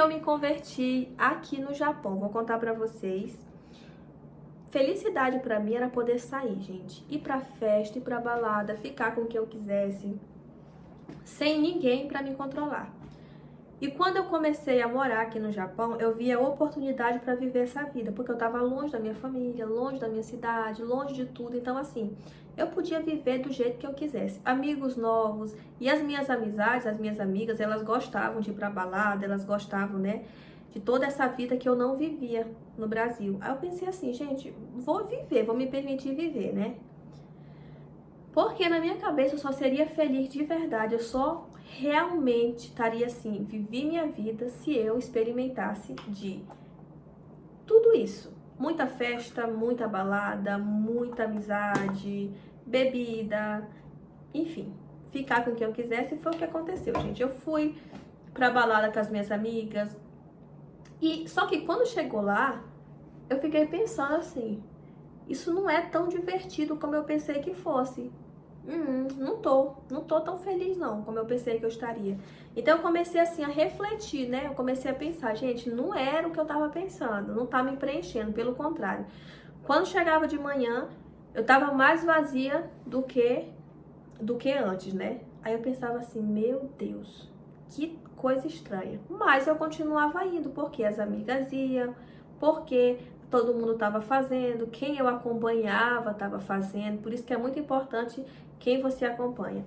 eu me converti aqui no Japão. Vou contar pra vocês. Felicidade pra mim era poder sair, gente. Ir pra festa, ir pra balada, ficar com o que eu quisesse, sem ninguém pra me controlar. E quando eu comecei a morar aqui no Japão, eu vi a oportunidade para viver essa vida, porque eu estava longe da minha família, longe da minha cidade, longe de tudo. Então, assim, eu podia viver do jeito que eu quisesse. Amigos novos e as minhas amizades, as minhas amigas, elas gostavam de ir pra balada, elas gostavam, né, de toda essa vida que eu não vivia no Brasil. Aí eu pensei assim, gente, vou viver, vou me permitir viver, né? Porque na minha cabeça eu só seria feliz de verdade, eu só realmente estaria assim, vivi minha vida se eu experimentasse de tudo isso. Muita festa, muita balada, muita amizade, bebida, enfim, ficar com quem eu quisesse. E foi o que aconteceu, gente. Eu fui pra balada com as minhas amigas e só que quando chegou lá, eu fiquei pensando assim, isso não é tão divertido como eu pensei que fosse. Não tô tão feliz não, como eu pensei que eu estaria. Então eu comecei assim a refletir, né? Eu comecei a pensar, gente, não era o que eu tava pensando, não tá me preenchendo, pelo contrário. Quando chegava de manhã, eu tava mais vazia do que antes, né? Aí eu pensava assim, meu Deus, que coisa estranha. Mas eu continuava indo, porque as amigas iam, porque todo mundo estava fazendo, quem eu acompanhava estava fazendo, por isso que é muito importante quem você acompanha.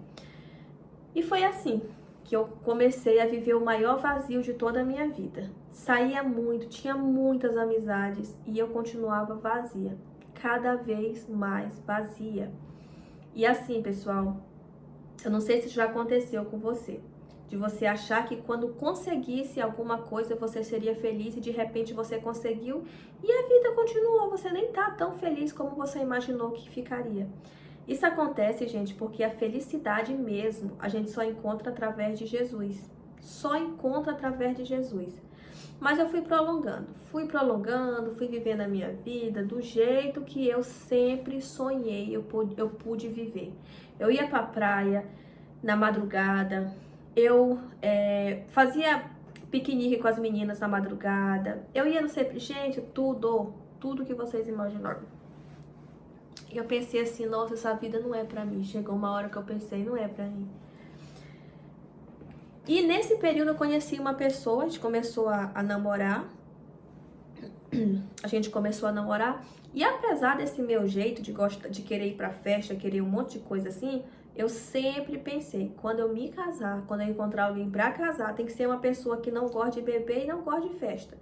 E foi assim que eu comecei a viver o maior vazio de toda a minha vida. Saía muito, tinha muitas amizades e eu continuava vazia, cada vez mais vazia. E assim, pessoal, eu não sei se já aconteceu com você, de você achar que quando conseguisse alguma coisa você seria feliz e de repente você conseguiu e a vida continuou, você nem tá tão feliz como você imaginou que ficaria. Isso acontece, gente, porque a felicidade mesmo a gente só encontra através de Jesus. Só encontra através de Jesus. Mas eu fui prolongando, fui vivendo a minha vida do jeito que eu sempre sonhei, eu pude viver. Eu ia pra praia na madrugada, eu fazia piquenique com as meninas na madrugada, eu ia no sempre, gente, tudo que vocês imaginaram. E eu pensei assim, nossa, essa vida não é pra mim. Chegou uma hora que eu pensei, não é pra mim. E nesse período eu conheci uma pessoa, a gente começou a namorar. A gente começou a namorar. E apesar desse meu jeito de querer ir pra festa, querer um monte de coisa assim, eu sempre pensei, quando eu me casar, quando eu encontrar alguém pra casar, tem que ser uma pessoa que não gosta de beber e não gosta de festa.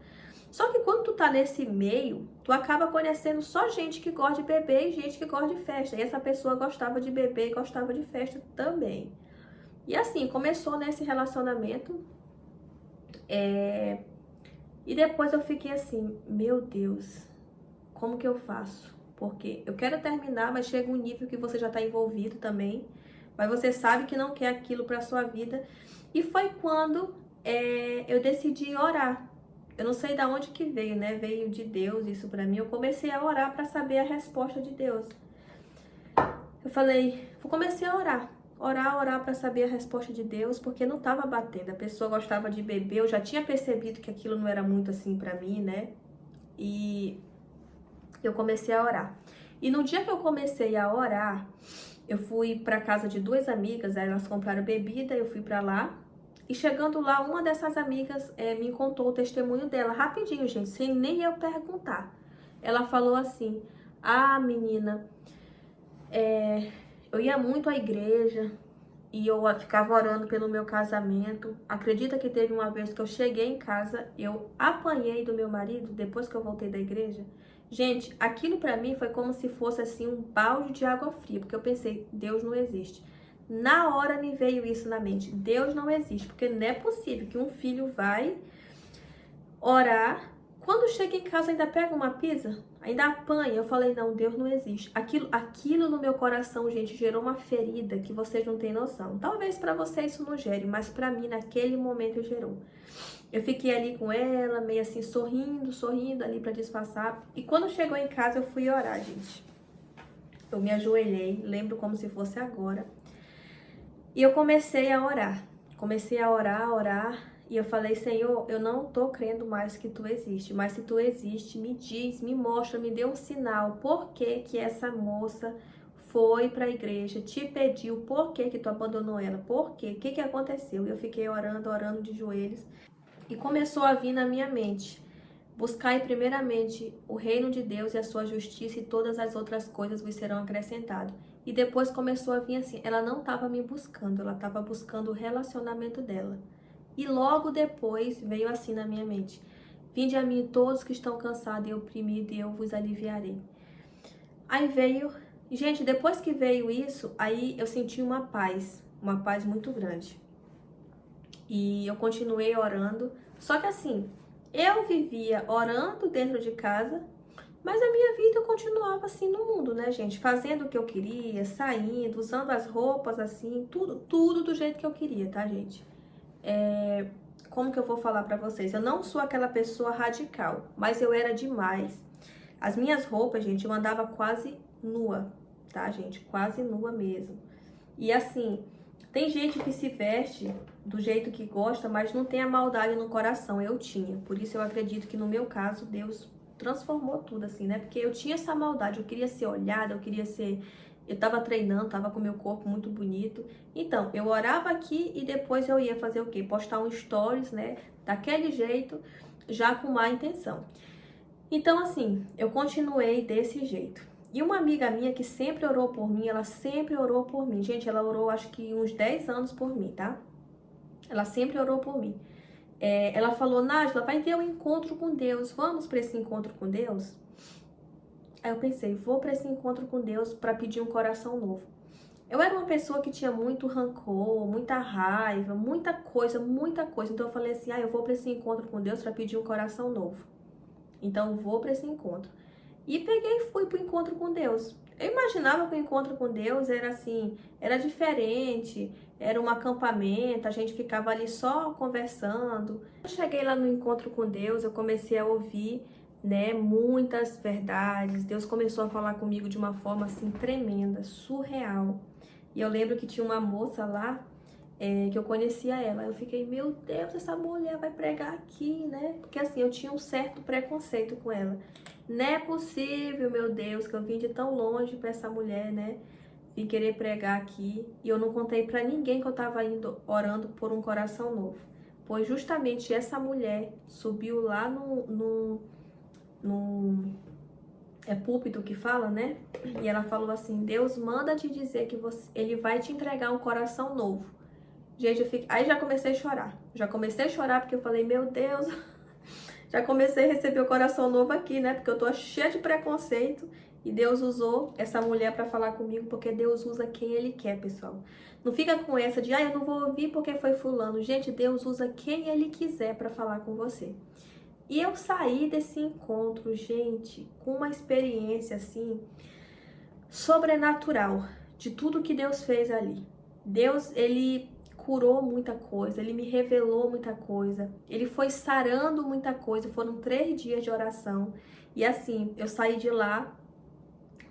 Só que quando tu tá nesse meio, tu acaba conhecendo só gente que gosta de beber e gente que gosta de festa. E essa pessoa gostava de beber e gostava de festa também. E assim, começou nesse relacionamento. E depois eu fiquei assim, meu Deus, como que eu faço? Porque eu quero terminar, mas chega um nível que você já tá envolvido também. Mas você sabe que não quer aquilo pra sua vida. E foi quando eu decidi orar. Eu não sei de onde que veio, né? Veio de Deus isso pra mim. Eu comecei a orar pra saber a resposta de Deus. Eu falei, eu comecei a orar. Orar pra saber a resposta de Deus, porque não tava batendo. A pessoa gostava de beber, eu já tinha percebido que aquilo não era muito assim pra mim, né? E eu comecei a orar. E no dia que eu comecei a orar, eu fui pra casa de duas amigas, aí elas compraram bebida, eu fui pra lá. E chegando lá, uma dessas amigas me contou o testemunho dela, rapidinho, gente, sem nem eu perguntar. Ela falou assim, ah, menina, eu ia muito à igreja e eu ficava orando pelo meu casamento. Acredita que teve uma vez que eu cheguei em casa, eu apanhei do meu marido depois que eu voltei da igreja? Gente, aquilo pra mim foi como se fosse assim um balde de água fria, porque eu pensei, Deus não existe. Na hora me veio isso na mente, Deus não existe, porque não é possível que um filho vai orar, quando chega em casa ainda pega uma pizza, ainda apanha. Eu falei, não, Deus não existe. Aquilo no meu coração, gente, gerou uma ferida que vocês não têm noção. Talvez pra você isso não gere, mas pra mim naquele momento gerou. Eu fiquei ali com ela, meio assim, sorrindo ali pra disfarçar. E quando chegou em casa, eu fui orar, gente. Eu me ajoelhei, lembro como se fosse agora. E eu comecei a orar. Comecei a orar, E eu falei, Senhor, eu não tô crendo mais que tu existe, mas se tu existe, me diz, me mostra, me dê um sinal, por que que essa moça foi para a igreja, te pediu, por que que tu abandonou ela, por quê, o que que aconteceu? E eu fiquei orando, orando de joelhos, e começou a vir na minha mente, buscai primeiramente o reino de Deus e a sua justiça, e todas as outras coisas vos serão acrescentadas. E depois começou a vir assim, ela não estava me buscando, ela estava buscando o relacionamento dela. E logo depois veio assim na minha mente, vinde a mim todos que estão cansados e oprimidos, e eu vos aliviarei. Aí veio, gente, depois que veio isso, aí eu senti uma paz muito grande. E eu continuei orando, só que assim, eu vivia orando dentro de casa, mas a minha vida eu continuava assim no mundo, né, gente? Fazendo o que eu queria, saindo, usando as roupas assim, tudo do jeito que eu queria, tá, gente? Como que eu vou falar pra vocês? Eu não sou aquela pessoa radical, mas eu era demais. As minhas roupas, gente, eu andava quase nua, tá, gente? Quase nua mesmo. E assim, tem gente que se veste do jeito que gosta, mas não tem a maldade no coração. Eu tinha. Por isso eu acredito que no meu caso, Deus transformou tudo assim, né? Porque eu tinha essa maldade, eu queria ser olhada, eu queria ser... Eu tava treinando, tava com meu corpo muito bonito. Então, eu orava aqui e depois eu ia fazer o quê? Postar um stories, né? Daquele jeito, já com má intenção. Então, assim, eu continuei desse jeito. E uma amiga minha que sempre orou por mim, ela sempre orou por mim. Gente, ela orou acho que uns 10 anos por mim, tá? Ela sempre orou por mim. Ela falou, Nájila, vai ter um encontro com Deus. Vamos para esse encontro com Deus? Aí eu pensei, vou para esse encontro com Deus para pedir um coração novo. Eu era uma pessoa que tinha muito rancor, muita raiva, muita coisa, muita coisa. Então eu falei assim, eu vou para esse encontro com Deus para pedir um coração novo. Então eu vou para esse encontro. E peguei e fui pro encontro com Deus. Eu imaginava que o encontro com Deus era assim, era diferente, era um acampamento, a gente ficava ali só conversando. Eu cheguei lá no encontro com Deus, eu comecei a ouvir, né, muitas verdades. Deus começou a falar comigo de uma forma assim tremenda, surreal. E eu lembro que tinha uma moça lá, que eu conhecia ela. Eu fiquei, meu Deus, essa mulher vai pregar aqui, né? Porque assim, eu tinha um certo preconceito com ela. Não é possível, meu Deus, que eu vim de tão longe pra essa mulher, né? Vim querer pregar aqui. E eu não contei pra ninguém que eu tava indo orando por um coração novo. Pois justamente essa mulher subiu lá no púlpito que fala, né? E ela falou assim, Deus manda te dizer que ele vai te entregar um coração novo. Gente, aí já comecei a chorar. Já comecei a chorar porque eu falei, meu Deus, já comecei a receber o coração novo aqui, né? Porque eu tô cheia de preconceito e Deus usou essa mulher pra falar comigo, porque Deus usa quem Ele quer, pessoal. Não fica com essa de, eu não vou ouvir porque foi fulano. Gente, Deus usa quem Ele quiser pra falar com você. E eu saí desse encontro, gente, com uma experiência, assim, sobrenatural de tudo que Deus fez ali. Deus, Ele curou muita coisa, Ele me revelou muita coisa, Ele foi sarando muita coisa. Foram 3 dias de oração e assim, eu saí de lá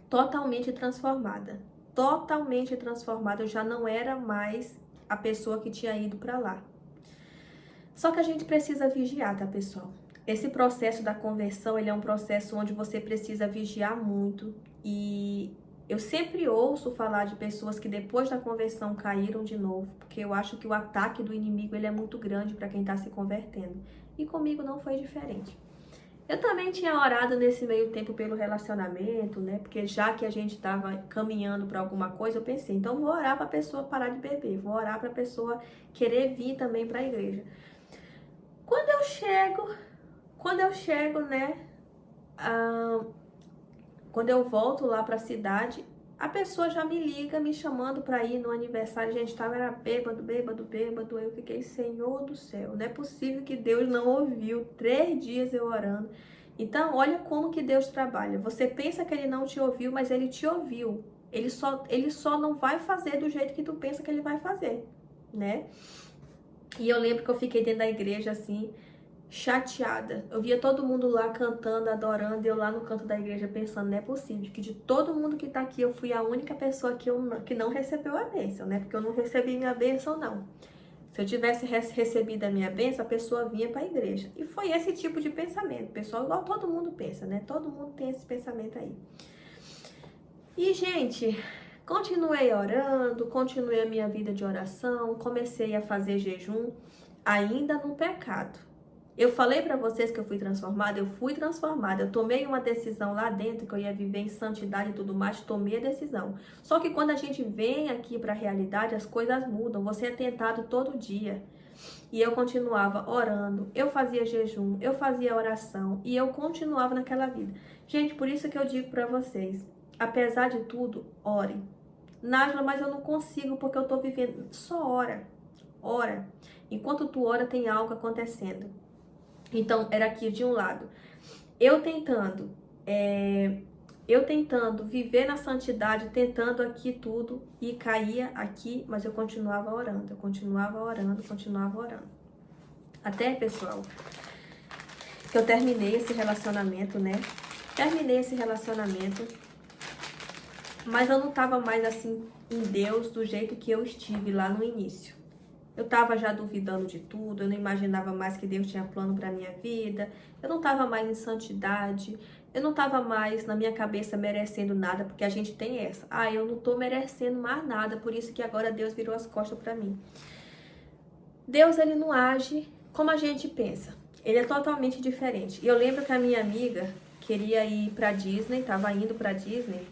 totalmente transformada. Totalmente transformada, eu já não era mais a pessoa que tinha ido para lá. Só que a gente precisa vigiar, tá, pessoal? Esse processo da conversão, ele é um processo onde você precisa vigiar muito. E eu sempre ouço falar de pessoas que depois da conversão caíram de novo, porque eu acho que o ataque do inimigo, ele é muito grande para quem está se convertendo. E comigo não foi diferente. Eu também tinha orado nesse meio tempo pelo relacionamento, né? Porque já que a gente estava caminhando para alguma coisa, eu pensei, então vou orar para a pessoa parar de beber, vou orar para a pessoa querer vir também para a igreja. Quando eu chego, né, quando eu volto lá pra cidade, a pessoa já me liga, me chamando pra ir no aniversário. Gente, era bêbado. Eu fiquei, Senhor do céu, não é possível que Deus não ouviu. 3 dias eu orando. Então, olha como que Deus trabalha. Você pensa que Ele não te ouviu, mas Ele te ouviu. Ele só não vai fazer do jeito que tu pensa que Ele vai fazer, né? E eu lembro que eu fiquei dentro da igreja, assim, chateada. Eu via todo mundo lá cantando, adorando, e eu lá no canto da igreja pensando, não é possível que de todo mundo que tá aqui, eu fui a única pessoa que não recebeu a bênção, né? Porque eu não recebi minha bênção, não. Se eu tivesse recebido a minha bênção, a pessoa vinha para a igreja. E foi esse tipo de pensamento, pessoal, igual todo mundo pensa, né? Todo mundo tem esse pensamento aí. E, gente, continuei orando, continuei a minha vida de oração, comecei a fazer jejum, ainda no pecado. Eu falei pra vocês que eu fui transformada, eu tomei uma decisão lá dentro que eu ia viver em santidade e tudo mais, tomei a decisão. Só que quando a gente vem aqui pra realidade, as coisas mudam, você é tentado todo dia. E eu continuava orando, eu fazia jejum, eu fazia oração e eu continuava naquela vida. Gente, por isso que eu digo pra vocês, apesar de tudo, ore. Nájila, mas eu não consigo porque eu tô vivendo. Só ora, ora. Enquanto tu ora, tem algo acontecendo. Então, era aqui de um lado. Eu tentando viver na santidade, tentando aqui tudo, e caía aqui, mas eu continuava orando, continuava orando. Até, pessoal, que eu terminei esse relacionamento, né? Terminei esse relacionamento, mas eu não tava mais assim em Deus do jeito que eu estive lá no início. Eu tava já duvidando de tudo, eu não imaginava mais que Deus tinha plano pra minha vida, eu não tava mais em santidade, eu não tava mais na minha cabeça merecendo nada, porque a gente tem essa. Ah, eu não tô merecendo mais nada, por isso que agora Deus virou as costas pra mim. Deus, ele não age como a gente pensa, ele é totalmente diferente. E eu lembro que a minha amiga queria ir pra Disney, tava indo pra Disney,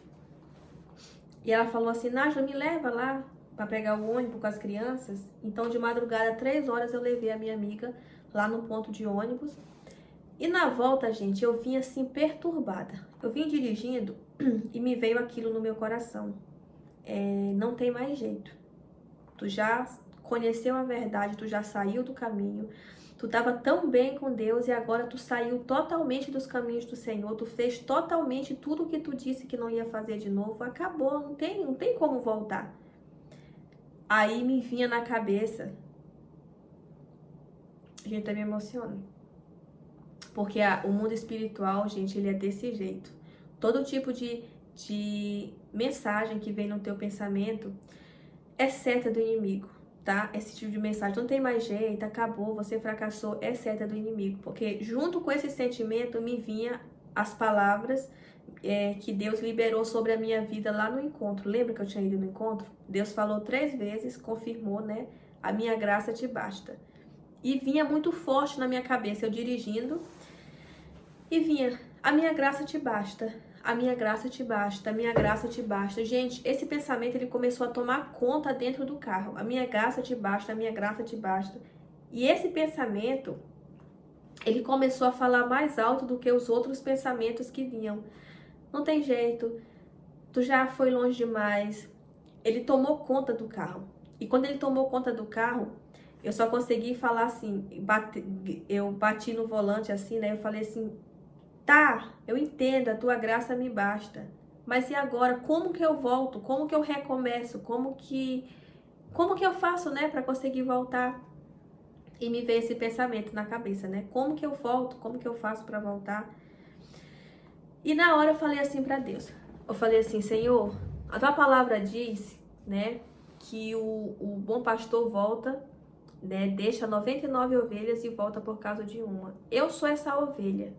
e ela falou assim, Nájila, me leva lá para pegar o ônibus com as crianças. Então, de madrugada, 3 horas, eu levei a minha amiga lá no ponto de ônibus. E na volta, gente, eu vim assim, perturbada. Eu vim dirigindo e me veio aquilo no meu coração. Não tem mais jeito. Tu já conheceu a verdade, tu já saiu do caminho. Tu estava tão bem com Deus e agora tu saiu totalmente dos caminhos do Senhor. Tu fez totalmente tudo o que tu disse que não ia fazer de novo. Acabou, não tem como voltar. Aí me vinha na cabeça, gente, até me emociona, porque o mundo espiritual, gente, ele é desse jeito. Todo tipo de mensagem que vem no teu pensamento é seta do inimigo, tá? Esse tipo de mensagem, não tem mais jeito, acabou, você fracassou, é seta do inimigo. Porque junto com esse sentimento me vinha as palavras que Deus liberou sobre a minha vida lá no encontro. Lembra que eu tinha ido no encontro? Deus falou 3 vezes, confirmou, né? A minha graça te basta. E vinha muito forte na minha cabeça, eu dirigindo, e vinha, a minha graça te basta, a minha graça te basta, a minha graça te basta. Gente, esse pensamento, ele começou a tomar conta dentro do carro. A minha graça te basta, a minha graça te basta. E esse pensamento, ele começou a falar mais alto do que os outros pensamentos que vinham. Não tem jeito, tu já foi longe demais. Ele tomou conta do carro. E quando ele tomou conta do carro, eu só consegui falar assim, eu bati no volante assim, né? Eu falei assim, tá, eu entendo, a tua graça me basta. Mas e agora? Como que eu volto? Como que eu recomeço? Como que eu faço, né, para conseguir voltar? E me veio esse pensamento na cabeça, né? Como que eu volto? Como que eu faço para voltar? E na hora eu falei assim para Deus. Eu falei assim, Senhor, a tua palavra diz, né, que o bom pastor volta, né, deixa 99 ovelhas e volta por causa de uma. Eu sou essa ovelha.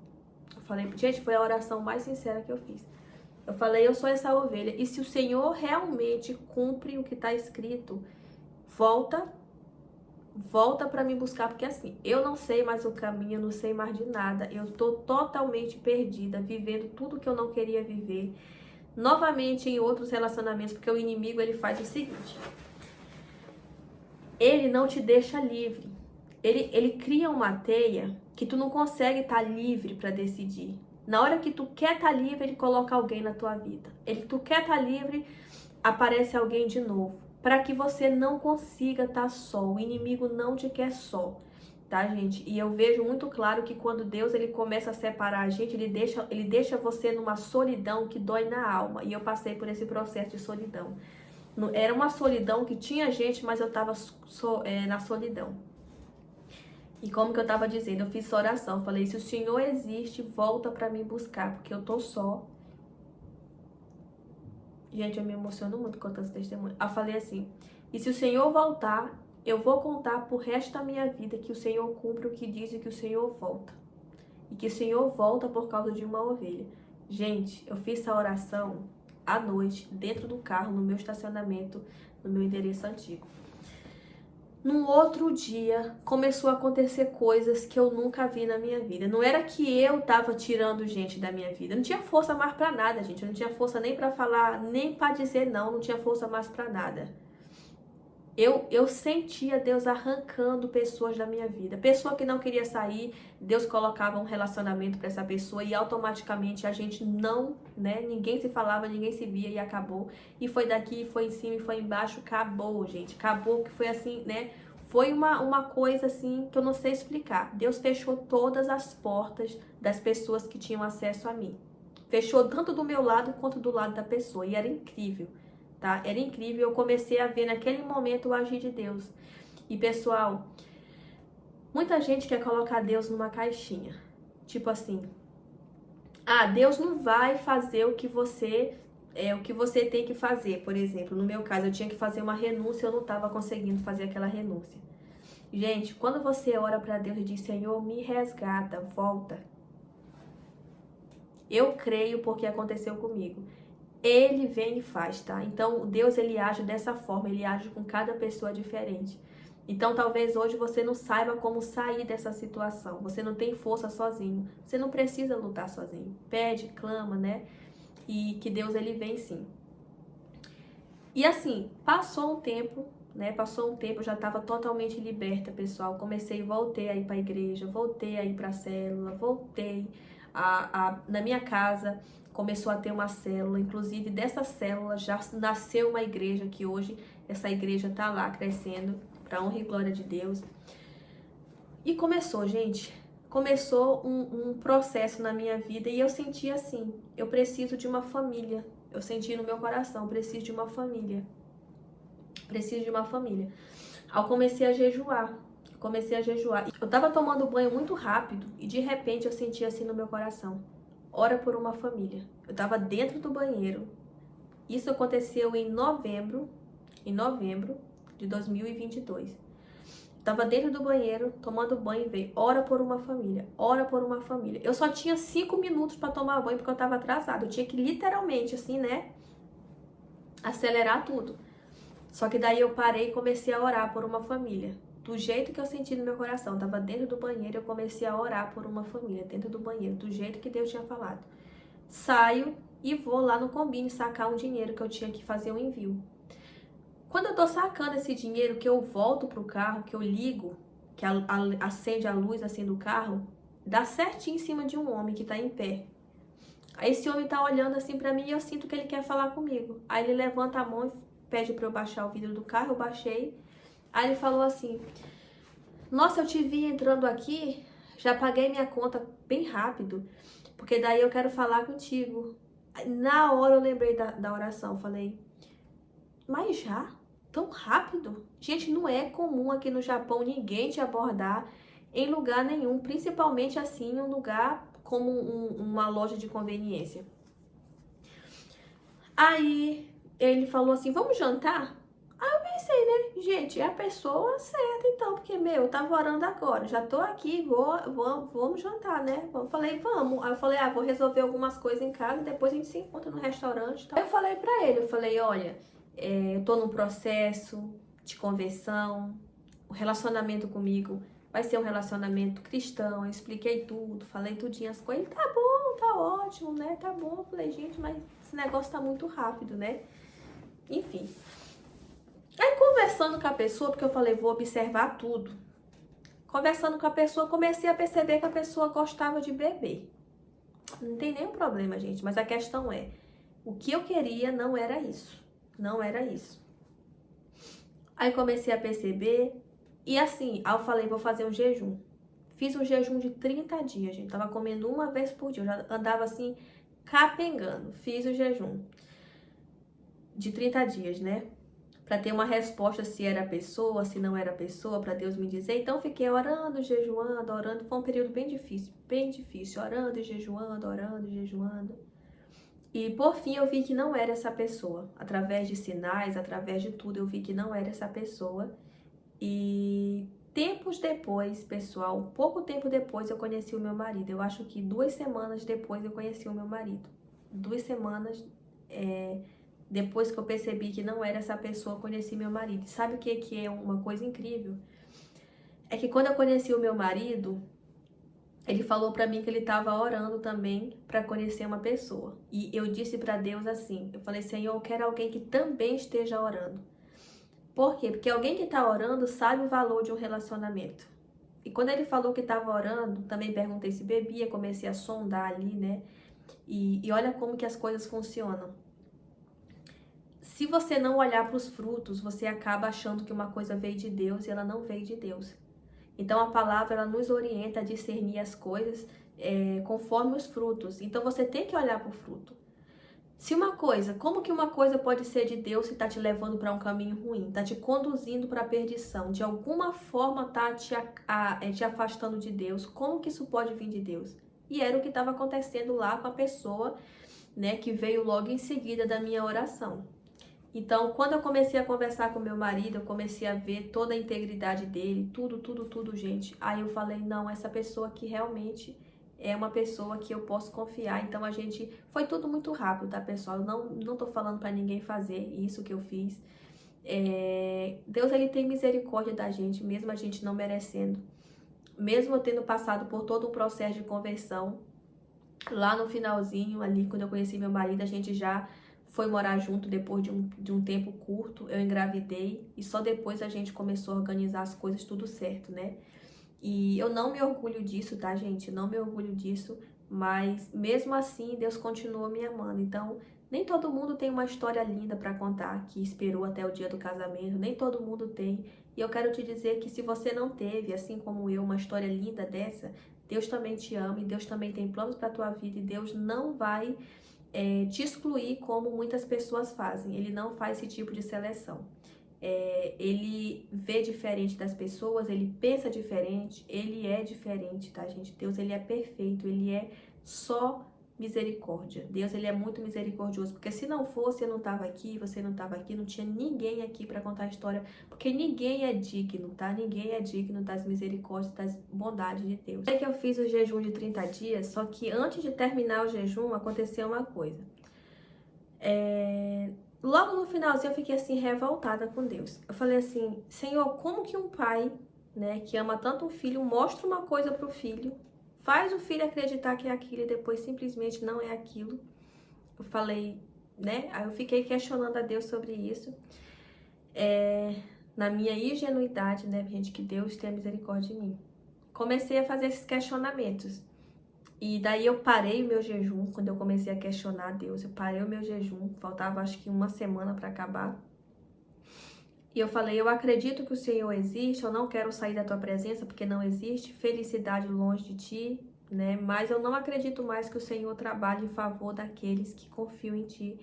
Eu falei, gente, foi a oração mais sincera que eu fiz. Eu falei, eu sou essa ovelha. E se o Senhor realmente cumpre o que está escrito, volta para me buscar, porque assim, eu não sei mais o caminho, eu não sei mais de nada, eu tô totalmente perdida, vivendo tudo que eu não queria viver, novamente em outros relacionamentos, porque o inimigo, ele faz o seguinte, ele não te deixa livre, ele cria uma teia que tu não consegue estar livre para decidir. Na hora que tu quer estar livre, ele coloca alguém na tua vida, tu quer estar livre, aparece alguém de novo, para que você não consiga estar só. O inimigo não te quer só, tá, gente? E eu vejo muito claro que quando Deus, ele começa a separar a gente, ele deixa você numa solidão que dói na alma. E eu passei por esse processo de solidão. Era uma solidão que tinha gente, mas eu estava na solidão. E como que eu estava dizendo, eu fiz essa oração, falei, se o Senhor existe, volta para me buscar, porque eu tô só. Gente, eu me emociono muito contando esse testemunho. Eu falei assim, e se o Senhor voltar, eu vou contar pro resto da minha vida que o Senhor cumpre o que diz e que o Senhor volta. E que o Senhor volta por causa de uma ovelha. Gente, eu fiz essa oração à noite, dentro do carro, no meu estacionamento, no meu endereço antigo. Num outro dia, começou a acontecer coisas que eu nunca vi na minha vida. Não era que eu tava tirando gente da minha vida. Eu não tinha força mais pra nada, gente. Eu não tinha força nem pra falar, nem pra dizer não. Não tinha força mais pra nada. Eu sentia Deus arrancando pessoas da minha vida. Pessoa que não queria sair, Deus colocava um relacionamento para essa pessoa e automaticamente a gente não, né? Ninguém se falava, ninguém se via e acabou. E foi daqui, foi em cima e foi embaixo, acabou, gente. Acabou que foi assim, né? Foi uma coisa assim que eu não sei explicar. Deus fechou todas as portas das pessoas que tinham acesso a mim. Fechou tanto do meu lado quanto do lado da pessoa. E era incrível. Tá? Era incrível, eu comecei a ver naquele momento o agir de Deus. E pessoal, muita gente quer colocar Deus numa caixinha. Tipo assim, Deus não vai fazer o que você tem que fazer. Por exemplo, no meu caso, eu tinha que fazer uma renúncia, eu não estava conseguindo fazer aquela renúncia. Gente, quando você ora para Deus e diz, Senhor, me resgata, volta. Eu creio porque aconteceu comigo. Ele vem e faz, tá? Então, Deus, ele age dessa forma, ele age com cada pessoa diferente. Então, talvez hoje você não saiba como sair dessa situação. Você não tem força sozinho. Você não precisa lutar sozinho. Pede, clama, né? E que Deus, ele vem sim. E assim, passou um tempo, né? Passou um tempo, eu já estava totalmente liberta, pessoal. Voltei a ir para a igreja, voltei a ir para a célula, voltei na minha casa. Começou a ter uma célula, inclusive dessa célula já nasceu uma igreja, que hoje essa igreja tá lá crescendo, para honra e glória de Deus. E começou, gente, começou um processo na minha vida e eu senti assim, eu preciso de uma família. Eu senti no meu coração, preciso de uma família. Preciso de uma família. Aí eu comecei a jejuar. Eu tava tomando banho muito rápido e de repente eu senti assim no meu coração. Ora por uma família. Eu tava dentro do banheiro. Isso aconteceu em novembro de 2022. Tava dentro do banheiro, tomando banho e veio, ora por uma família, ora por uma família. Eu só tinha 5 minutos para tomar banho porque eu tava atrasada. Eu tinha que literalmente, assim, né, acelerar tudo. Só que daí eu parei e comecei a orar por uma família. Do jeito que eu senti no meu coração, eu tava dentro do banheiro, eu comecei a orar por uma família, dentro do banheiro, do jeito que Deus tinha falado. Saio e vou lá no Combine sacar um dinheiro que eu tinha que fazer um envio. Quando eu tô sacando esse dinheiro, que eu volto pro carro, que eu ligo, que acende a luz assim do carro, dá certinho em cima de um homem que tá em pé. Aí esse homem tá olhando assim pra mim e eu sinto que ele quer falar comigo. Aí ele levanta a mão e pede pra eu baixar o vidro do carro, eu baixei. Aí ele falou assim, nossa, eu te vi entrando aqui, já paguei minha conta bem rápido, porque daí eu quero falar contigo. Na hora eu lembrei da oração, falei, mas já? Tão rápido? Gente, não é comum aqui no Japão ninguém te abordar em lugar nenhum, principalmente assim, um lugar como uma loja de conveniência. Aí ele falou assim, vamos jantar? Aí eu pensei, né, gente, é a pessoa certa então, porque, eu tava orando agora, já tô aqui, vamos jantar, né? Eu falei, vamos. Aí eu falei, vou resolver algumas coisas em casa, depois a gente se encontra no restaurante. Aí eu falei pra ele, olha, eu tô num processo de conversão, o relacionamento comigo vai ser um relacionamento cristão, eu expliquei tudo, falei tudinho as coisas, ele, tá bom, tá ótimo, né, tá bom. Eu falei, gente, mas esse negócio tá muito rápido, né? Enfim. Aí conversando com a pessoa, porque eu falei, vou observar tudo. Conversando com a pessoa, comecei a perceber que a pessoa gostava de beber. Não tem nenhum problema, gente, mas a questão é, o que eu queria não era isso. Não era isso. Aí comecei a perceber, e assim, aí eu falei, vou fazer um jejum. Fiz um jejum de 30 dias, gente. Tava comendo uma vez por dia, eu já andava assim, capengando. Fiz o jejum de 30 dias, né? Para ter uma resposta se era a pessoa, se não era a pessoa, para Deus me dizer. Então fiquei orando, jejuando, orando. Foi um período bem difícil, orando e jejuando, orando e jejuando. E por fim eu vi que não era essa pessoa. Através de sinais, através de tudo, eu vi que não era essa pessoa. E tempos depois, pessoal, pouco tempo depois eu conheci o meu marido. Eu acho que 2 semanas depois eu conheci o meu marido. 2 semanas depois que eu percebi que não era essa pessoa, eu conheci meu marido. E sabe o que é uma coisa incrível? É que quando eu conheci o meu marido, ele falou pra mim que ele estava orando também para conhecer uma pessoa. E eu disse para Deus assim, eu falei, Senhor, eu quero alguém que também esteja orando. Por quê? Porque alguém que está orando sabe o valor de um relacionamento. E quando ele falou que estava orando, também perguntei se bebia, comecei a sondar ali, né? E olha como que as coisas funcionam. Se você não olhar para os frutos, você acaba achando que uma coisa veio de Deus e ela não veio de Deus. Então a palavra ela nos orienta a discernir as coisas conforme os frutos. Então você tem que olhar para o fruto. Se uma coisa, como que uma coisa pode ser de Deus se está te levando para um caminho ruim, está te conduzindo para a perdição, de alguma forma está te afastando de Deus, como que isso pode vir de Deus? E era o que estava acontecendo lá com a pessoa, né, que veio logo em seguida da minha oração. Então, quando eu comecei a conversar com meu marido, eu comecei a ver toda a integridade dele, tudo, gente. Aí eu falei, não, essa pessoa aqui realmente é uma pessoa que eu posso confiar. Então, foi tudo muito rápido, tá, pessoal? Eu não tô falando pra ninguém fazer isso que eu fiz. Deus, ele tem misericórdia da gente, mesmo a gente não merecendo. Mesmo eu tendo passado por todo um processo de conversão, lá no finalzinho, ali, quando eu conheci meu marido, a gente já foi morar junto depois de um tempo curto, eu engravidei e só depois a gente começou a organizar as coisas tudo certo, né? E eu não me orgulho disso, tá, gente? Não me orgulho disso, mas mesmo assim Deus continua me amando. Então, nem todo mundo tem uma história linda para contar, que esperou até o dia do casamento, nem todo mundo tem. E eu quero te dizer que se você não teve, assim como eu, uma história linda dessa, Deus também te ama e Deus também tem planos para tua vida e Deus não vai te excluir como muitas pessoas fazem. Ele não faz esse tipo de seleção. Ele vê diferente das pessoas, ele pensa diferente, ele é diferente, tá, gente? Deus, ele é perfeito, ele é só misericórdia. Deus, ele é muito misericordioso, porque se não fosse, eu não tava aqui, você não tava aqui, não tinha ninguém aqui para contar a história, porque ninguém é digno, tá? Ninguém é digno das misericórdias, das bondades de Deus. É que eu fiz o jejum de 30 dias, só que antes de terminar o jejum, aconteceu uma coisa. Logo no finalzinho eu fiquei assim revoltada com Deus. Eu falei assim, Senhor, como que um pai, né, que ama tanto um filho, mostra uma coisa pro filho, faz o filho acreditar que é aquilo e depois simplesmente não é aquilo? Eu falei, né? Aí eu fiquei questionando a Deus sobre isso. Na minha ingenuidade, né, gente, que Deus tenha misericórdia de mim. Comecei a fazer esses questionamentos. E daí eu parei o meu jejum, quando eu comecei a questionar a Deus, eu parei o meu jejum, faltava acho que uma semana para acabar. E eu falei, eu acredito que o Senhor existe, eu não quero sair da tua presença porque não existe felicidade longe de ti, né? Mas eu não acredito mais que o Senhor trabalhe em favor daqueles que confiam em ti.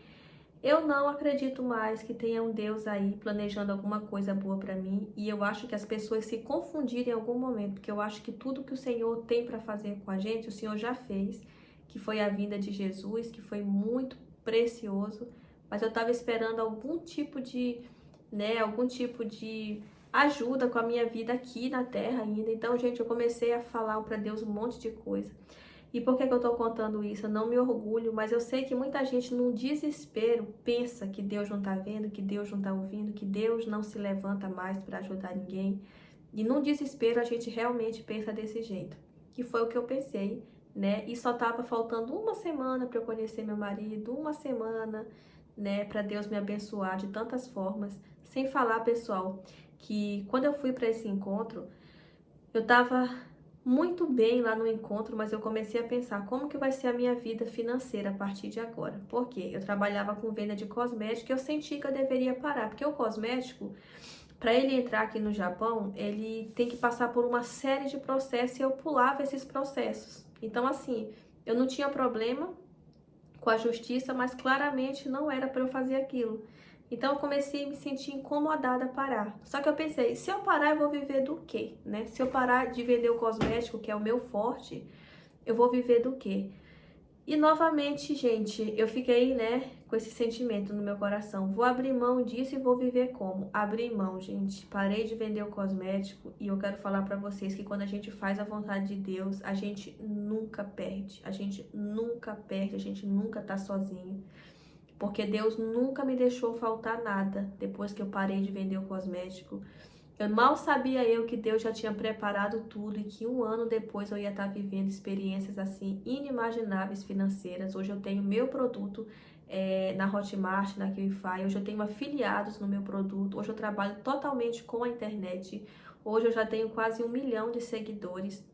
Eu não acredito mais que tenha um Deus aí planejando alguma coisa boa para mim. E eu acho que as pessoas se confundiram em algum momento, porque eu acho que tudo que o Senhor tem para fazer com a gente, o Senhor já fez, que foi a vinda de Jesus, que foi muito precioso. Mas eu estava esperando algum tipo de, né, ajuda com a minha vida aqui na Terra ainda. Então, gente, eu comecei a falar para Deus um monte de coisa. E por que eu tô contando isso? Eu não me orgulho, mas eu sei que muita gente, num desespero, pensa que Deus não tá vendo, que Deus não tá ouvindo, que Deus não se levanta mais para ajudar ninguém. E num desespero, a gente realmente pensa desse jeito. Que foi o que eu pensei, né? E só tava faltando uma semana para eu conhecer meu marido, uma semana, né, para Deus me abençoar de tantas formas. Sem falar, pessoal, que quando eu fui para esse encontro, eu tava muito bem lá no encontro, mas eu comecei a pensar como que vai ser a minha vida financeira a partir de agora. Por quê? Eu trabalhava com venda de cosméticos e eu senti que eu deveria parar, porque o cosmético, para ele entrar aqui no Japão, ele tem que passar por uma série de processos e eu pulava esses processos. Então, assim, eu não tinha problema com a justiça, mas claramente não era para eu fazer aquilo. Então eu comecei a me sentir incomodada a parar. Só que eu pensei, se eu parar, eu vou viver do quê, né? Se eu parar de vender o cosmético, que é o meu forte, eu vou viver do quê? E novamente, gente, eu fiquei, né, com esse sentimento no meu coração. Vou abrir mão disso e vou viver como? Abrir mão, gente. Parei de vender o cosmético e eu quero falar pra vocês que quando a gente faz a vontade de Deus, a gente nunca perde. A gente nunca perde, a gente nunca tá sozinho. Porque Deus nunca me deixou faltar nada depois que eu parei de vender o cosmético. Eu mal sabia eu que Deus já tinha preparado tudo e que um ano depois eu ia estar vivendo experiências assim inimagináveis financeiras. Hoje eu tenho meu produto na Hotmart, na QIFI. Hoje eu tenho afiliados no meu produto. Hoje eu trabalho totalmente com a internet. Hoje eu já tenho quase 1 milhão de seguidores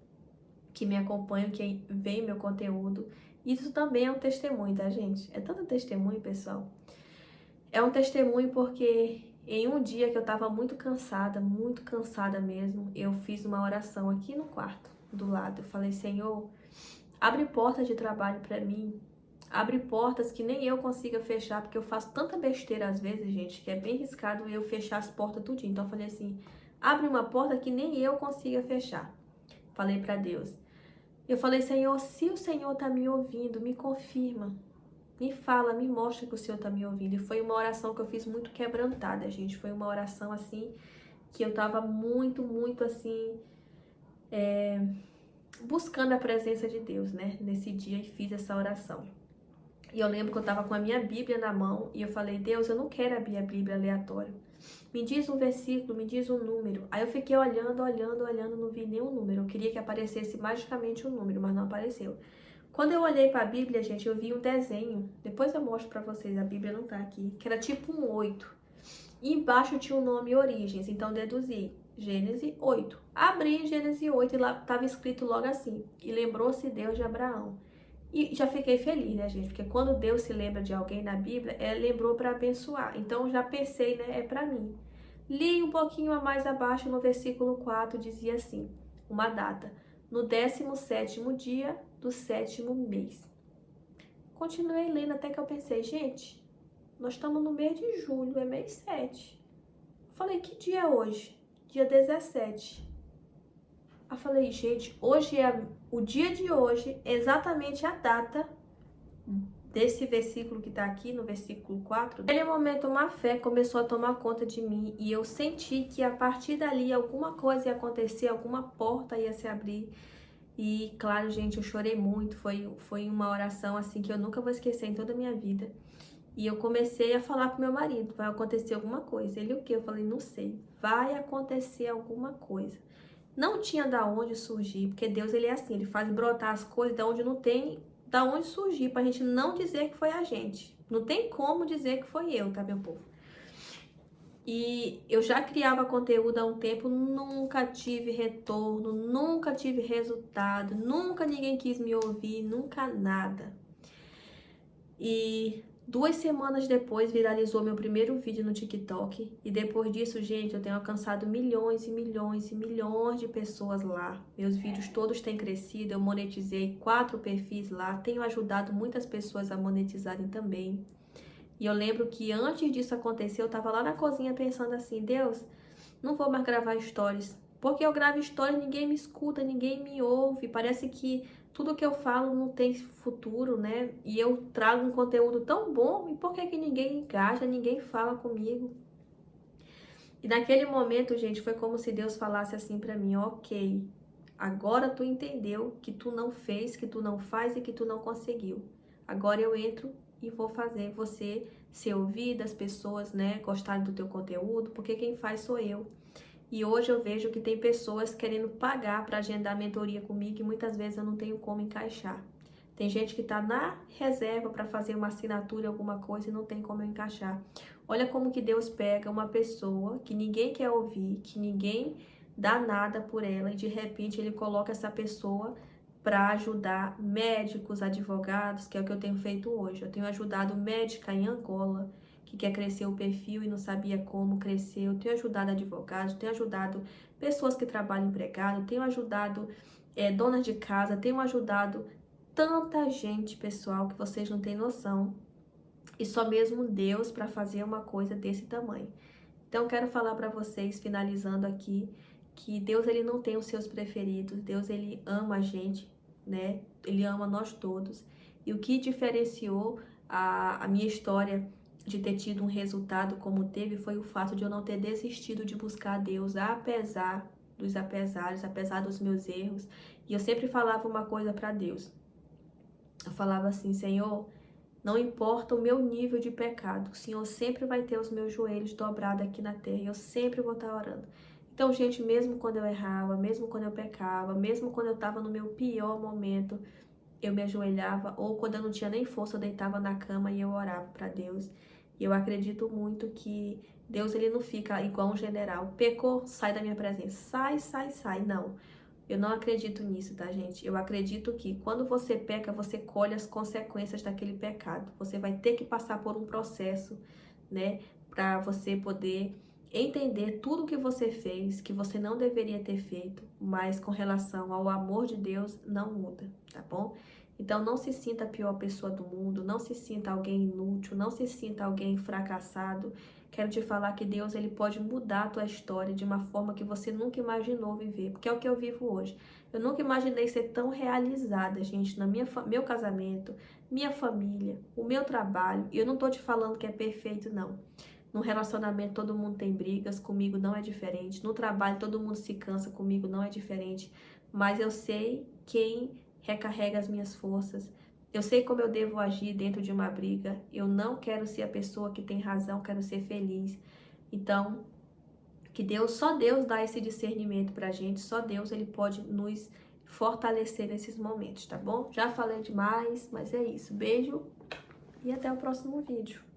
que me acompanham, que veem meu conteúdo. Isso também é um testemunho, tá, gente? É tanto testemunho, pessoal. É um testemunho porque em um dia que eu tava muito cansada mesmo, eu fiz uma oração aqui no quarto do lado. Eu falei, Senhor, abre portas de trabalho pra mim. Abre portas que nem eu consiga fechar, porque eu faço tanta besteira às vezes, gente, que é bem arriscado eu fechar as portas tudinho. Então eu falei assim, abre uma porta que nem eu consiga fechar. Falei pra Deus. Eu falei, Senhor, se o Senhor tá me ouvindo, me confirma. Me fala, me mostra que o Senhor tá me ouvindo. E foi uma oração que eu fiz muito quebrantada, gente. Foi uma oração, assim, que eu tava muito, assim, buscando a presença de Deus, né? Nesse dia e fiz essa oração. E eu lembro que eu tava com a minha Bíblia na mão e eu falei, Deus, eu não quero abrir a Bíblia aleatório. Me diz um versículo, me diz um número. Aí eu fiquei olhando, não vi nenhum número. Eu queria que aparecesse magicamente um número, mas não apareceu. Quando eu olhei para a Bíblia, gente, eu vi um desenho. Depois eu mostro para vocês, a Bíblia não tá aqui. Que era tipo um 8. E embaixo tinha o nome Origens. Então deduzi Gênesis 8. Abri Gênesis 8 e lá estava escrito logo assim. E lembrou-se Deus de Abraão. E já fiquei feliz, né, gente? Porque quando Deus se lembra de alguém na Bíblia, lembrou para abençoar. Então já pensei, né, é para mim. Li um pouquinho a mais abaixo no versículo 4, dizia assim, uma data. No 17º dia do 7º mês. Continuei lendo até que eu pensei, gente, nós estamos no mês de julho, é mês 7. Eu falei, que dia é hoje? Dia 17. Eu falei, gente, hoje é o dia de hoje, exatamente a data desse versículo que tá aqui no versículo 4. Naquele momento uma fé começou a tomar conta de mim e eu senti que a partir dali alguma coisa ia acontecer, alguma porta ia se abrir. E claro, gente, eu chorei muito, foi uma oração assim que eu nunca vou esquecer em toda a minha vida. E eu comecei a falar pro meu marido, vai acontecer alguma coisa. Ele, o quê? Eu falei, não sei, vai acontecer alguma coisa. Não tinha da onde surgir, porque Deus, ele é assim, ele faz brotar as coisas da onde não tem, da onde surgir, pra gente não dizer que foi a gente. Não tem como dizer que foi eu, tá, meu povo? E eu já criava conteúdo há um tempo, nunca tive retorno, nunca tive resultado, nunca ninguém quis me ouvir, nunca nada. E 2 semanas depois viralizou meu primeiro vídeo no TikTok. E depois disso, gente, eu tenho alcançado milhões e milhões e milhões de pessoas lá. Meus vídeos todos têm crescido, eu monetizei 4 perfis lá, tenho ajudado muitas pessoas a monetizarem também. E eu lembro que antes disso acontecer, eu tava lá na cozinha pensando assim, Deus, não vou mais gravar stories. Porque eu gravo stories, ninguém me escuta, ninguém me ouve. Parece que tudo que eu falo não tem futuro, né? E eu trago um conteúdo tão bom, e por que que ninguém engaja, ninguém fala comigo? E naquele momento, gente, foi como se Deus falasse assim pra mim, ok, agora tu entendeu que tu não fez, que tu não faz e que tu não conseguiu. Agora eu entro e vou fazer você ser ouvida, as pessoas, né, gostarem do teu conteúdo, porque quem faz sou eu. E hoje eu vejo que tem pessoas querendo pagar para agendar mentoria comigo e muitas vezes eu não tenho como encaixar. Tem gente que está na reserva para fazer uma assinatura, alguma coisa e não tem como eu encaixar. Olha como que Deus pega uma pessoa que ninguém quer ouvir, que ninguém dá nada por ela e de repente ele coloca essa pessoa para ajudar médicos, advogados, que é o que eu tenho feito hoje. Eu tenho ajudado médica em Angola, que quer crescer o perfil e não sabia como crescer. Eu tenho ajudado advogados, tenho ajudado pessoas que trabalham empregado, tenho ajudado donas de casa, tenho ajudado tanta gente, pessoal, que vocês não têm noção. E só mesmo Deus para fazer uma coisa desse tamanho. Então, quero falar para vocês, finalizando aqui, que Deus, ele não tem os seus preferidos. Deus, ele ama a gente, né? Ele ama nós todos. E o que diferenciou a minha história de ter tido um resultado como teve foi o fato de eu não ter desistido de buscar a Deus, apesar dos apesares, apesar dos meus erros. E eu sempre falava uma coisa para Deus. Eu falava assim: Senhor, não importa o meu nível de pecado, o Senhor sempre vai ter os meus joelhos dobrados aqui na terra e eu sempre vou estar orando. Então, gente, mesmo quando eu errava, mesmo quando eu pecava, mesmo quando eu estava no meu pior momento, eu me ajoelhava, ou quando eu não tinha nem força, eu deitava na cama e eu orava para Deus. E eu acredito muito que Deus, ele não fica igual um general. Pecou, sai da minha presença. Sai, sai, sai. Não. Eu não acredito nisso, tá, gente? Eu acredito que quando você peca, você colhe as consequências daquele pecado. Você vai ter que passar por um processo, né, para você poder entender tudo que você fez, que você não deveria ter feito, mas com relação ao amor de Deus, não muda, tá bom? Então não se sinta a pior pessoa do mundo, não se sinta alguém inútil, não se sinta alguém fracassado. Quero te falar que Deus, ele pode mudar a tua história de uma forma que você nunca imaginou viver, porque é o que eu vivo hoje. Eu nunca imaginei ser tão realizada, gente, na meu casamento, minha família, o meu trabalho. E eu não tô te falando que é perfeito, não. No relacionamento todo mundo tem brigas, comigo não é diferente. No trabalho todo mundo se cansa, comigo não é diferente. Mas eu sei quem recarrega as minhas forças. Eu sei como eu devo agir dentro de uma briga. Eu não quero ser a pessoa que tem razão, quero ser feliz. Então, que Deus, só Deus dá esse discernimento pra gente, só Deus, ele pode nos fortalecer nesses momentos, tá bom? Já falei demais, mas é isso. Beijo e até o próximo vídeo.